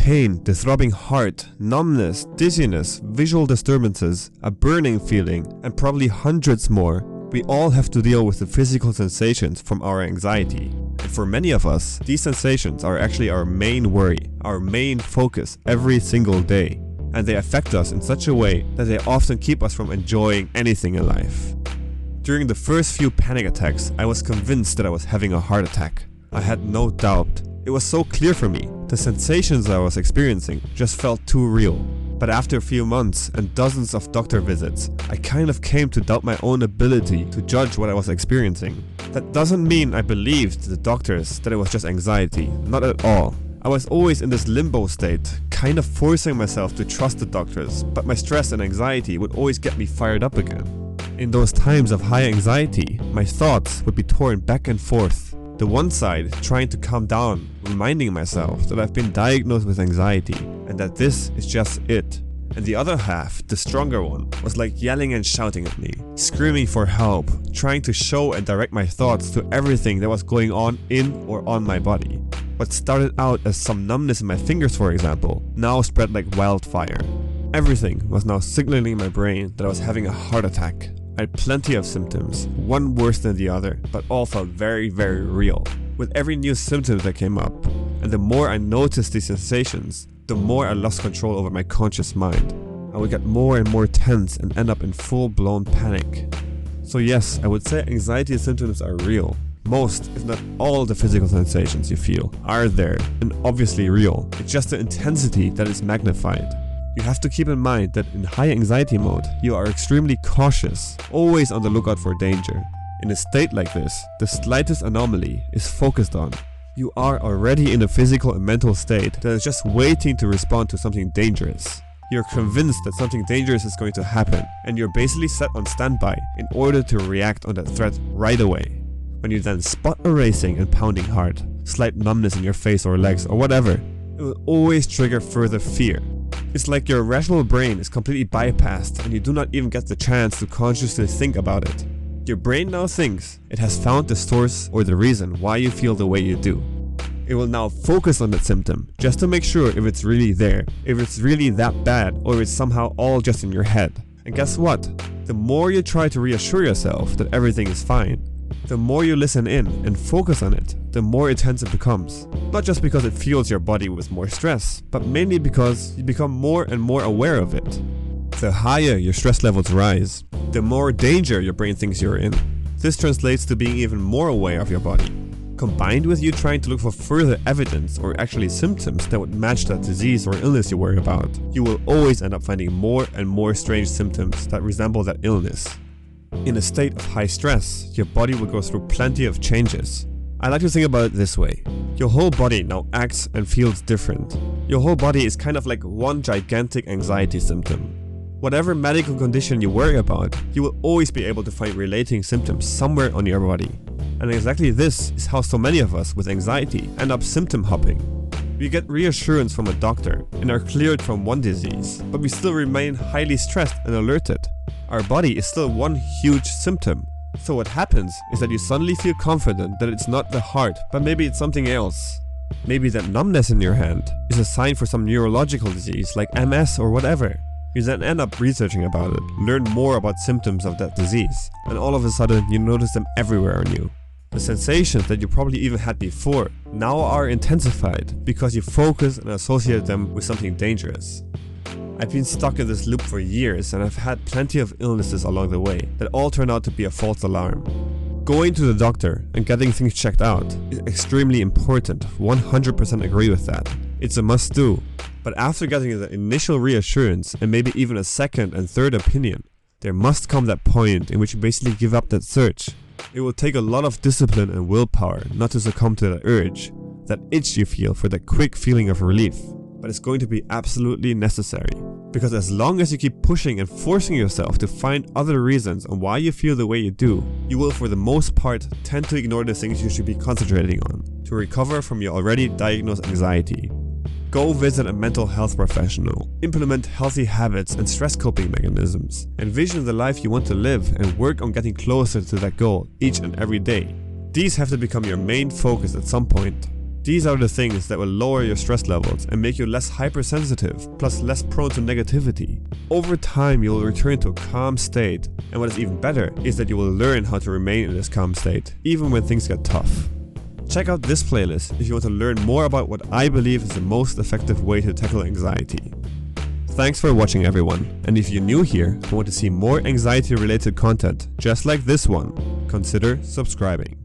pain, the throbbing heart, numbness, dizziness, visual disturbances, a burning feeling, and probably hundreds more, we all have to deal with the physical sensations from our anxiety. And for many of us, these sensations are actually our main worry, our main focus every single day. And they affect us in such a way that they often keep us from enjoying anything in life. During the first few panic attacks, I was convinced that I was having a heart attack. I had no doubt. It was so clear for me. The sensations I was experiencing just felt too real. But after a few months and dozens of doctor visits, I kind of came to doubt my own ability to judge what I was experiencing. That doesn't mean I believed the doctors that it was just anxiety, not at all. I was always in this limbo state, kind of forcing myself to trust the doctors, but my stress and anxiety would always get me fired up again. In those times of high anxiety, my thoughts would be torn back and forth. The one side trying to calm down, reminding myself that I've been diagnosed with anxiety and that this is just it. And the other half, the stronger one, was like yelling and shouting at me, screaming for help, trying to show and direct my thoughts to everything that was going on in or on my body. What started out as some numbness in my fingers, for example, now spread like wildfire. Everything was now signaling in my brain that I was having a heart attack. I had plenty of symptoms, one worse than the other, but all felt very, very real. With every new symptom that came up, and the more I noticed these sensations, the more I lost control over my conscious mind. I would get more and more tense and end up in full-blown panic. So yes, I would say anxiety symptoms are real. Most, if not all, the physical sensations you feel are there and obviously real. It's just the intensity that is magnified. You have to keep in mind that in high anxiety mode, you are extremely cautious, always on the lookout for danger. In a state like this, the slightest anomaly is focused on. You are already in a physical and mental state that is just waiting to respond to something dangerous. You're convinced that something dangerous is going to happen, and you're basically set on standby in order to react on that threat right away. When you then spot a racing and pounding heart, slight numbness in your face or legs or whatever, it will always trigger further fear. It's like your rational brain is completely bypassed and you do not even get the chance to consciously think about it. Your brain now thinks it has found the source or the reason why you feel the way you do. It will now focus on that symptom just to make sure if it's really there, if it's really that bad, or if it's somehow all just in your head. And guess what? The more you try to reassure yourself that everything is fine, the more you listen in and focus on it, the more intense it becomes. Not just because it fuels your body with more stress, but mainly because you become more and more aware of it. The higher your stress levels rise, the more danger your brain thinks you're in. This translates to being even more aware of your body. Combined with you trying to look for further evidence or actually symptoms that would match that disease or illness you worry about, you will always end up finding more and more strange symptoms that resemble that illness. In a state of high stress, your body will go through plenty of changes. I like to think about it this way. Your whole body now acts and feels different. Your whole body is kind of like one gigantic anxiety symptom. Whatever medical condition you worry about, you will always be able to find relating symptoms somewhere on your body. And exactly this is how so many of us with anxiety end up symptom hopping. We get reassurance from a doctor and are cleared from one disease, but we still remain highly stressed and alerted. Our body is still one huge symptom. So what happens is that you suddenly feel confident that it's not the heart, but maybe it's something else. Maybe that numbness in your hand is a sign for some neurological disease like MS or whatever. You then end up researching about it, learn more about symptoms of that disease, and all of a sudden you notice them everywhere on you. The sensations that you probably even had before now are intensified because you focus and associate them with something dangerous. I've been stuck in this loop for years and I've had plenty of illnesses along the way that all turn out to be a false alarm. Going to the doctor and getting things checked out is extremely important, 100% agree with that. It's a must do. But after getting the initial reassurance and maybe even a second and third opinion, there must come that point in which you basically give up that search. It will take a lot of discipline and willpower not to succumb to that urge, that itch you feel for that quick feeling of relief. But it's going to be absolutely necessary. Because as long as you keep pushing and forcing yourself to find other reasons on why you feel the way you do, you will for the most part tend to ignore the things you should be concentrating on to recover from your already diagnosed anxiety. Go visit a mental health professional, implement healthy habits and stress coping mechanisms, envision the life you want to live and work on getting closer to that goal each and every day. These have to become your main focus at some point. These are the things that will lower your stress levels and make you less hypersensitive, plus less prone to negativity. Over time, you will return to a calm state, and what is even better is that you will learn how to remain in this calm state, even when things get tough. Check out this playlist if you want to learn more about what I believe is the most effective way to tackle anxiety. Thanks for watching, everyone, and if you're new here and want to see more anxiety-related content just like this one, consider subscribing.